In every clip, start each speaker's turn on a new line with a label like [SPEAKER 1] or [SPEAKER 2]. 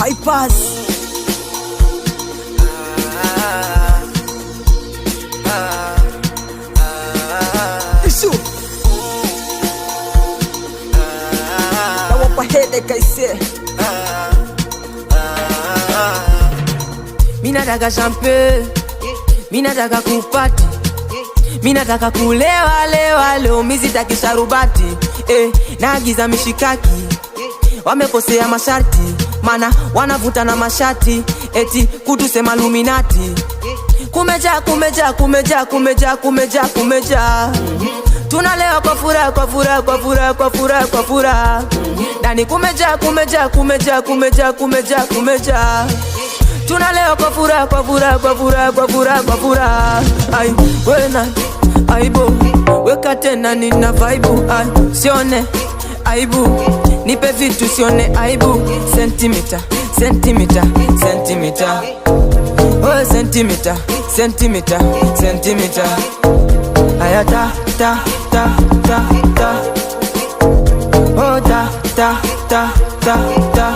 [SPEAKER 1] Vipers. Issue. I want my head like I say. Mina nataka champagne, mina nataka kupati, mina nataka kulewa lewa leo mizi taki sharubati. Naagiza mishikaki, wamekosea masharti, mana wanavuta na mashati, eti kutusema luminati. Kumeja, kumeja, kumeja, kumeja, kumeja, kumeja. Tunalewa kwa furaha, kwa furaha, kwa furaha, kwa furaha, kwa furaha. Ndani kumeja, kumeja, kumeja, kumeja, kumeja, kumeja. Tunalewa kwa furaha, kwa furaha, kwa furaha, kwa furaha, kwa furaha. Ai, wena, aibu, weka tena nina vaibu. Ai, sione, aibu, nipe vitu sione aibu. Centimeter, centimeter, centimeter. Oh, centimeter, centimeter, centimeter. Aya ta, ta, ta, ta, ta. Oh, ta, ta, ta, ta, ta.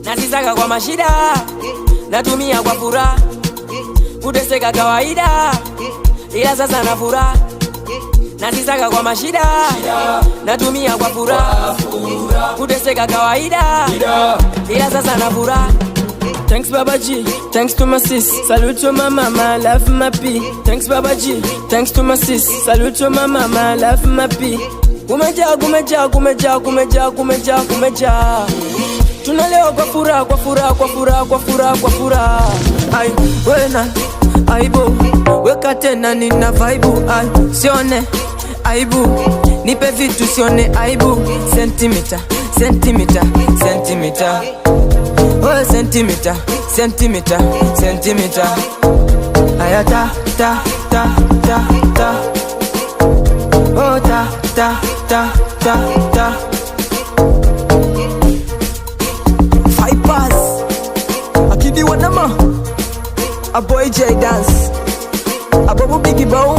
[SPEAKER 1] Nasisaka kwa mashida, natumia kwa furaha. Kuteseka kawaida, ila sasa na furaha. Nasisaka kwa mashida, natumia kwa furaha. Kuteseka kawaida, ila sasa na furaha. Thanks Baba G, thanks to my sis. Salute to my mama, love my P. Thanks Baba G, thanks to my sis. Salute to my mama, love my P. Kumeja, kumeja, kumeja, kumeja, kumeja, kumeja. Tunalewa kwa furaha, kwa furaha, kwa furaha, kwa furaha, kwa furaha. Ai, wena, aibu, weka tena nina vaibu. Ai, sione, aibu, nipe vitu sione aibu. Centimeter, centimeter, centimeter. Oh, centimeter, centimeter, centimeter. Aya ta, ta, ta, ta, ta. Oh, ta, ta, ta, ta, ta. Vipers. Akidi wanama. A boy J dance. A bubble biggie bow.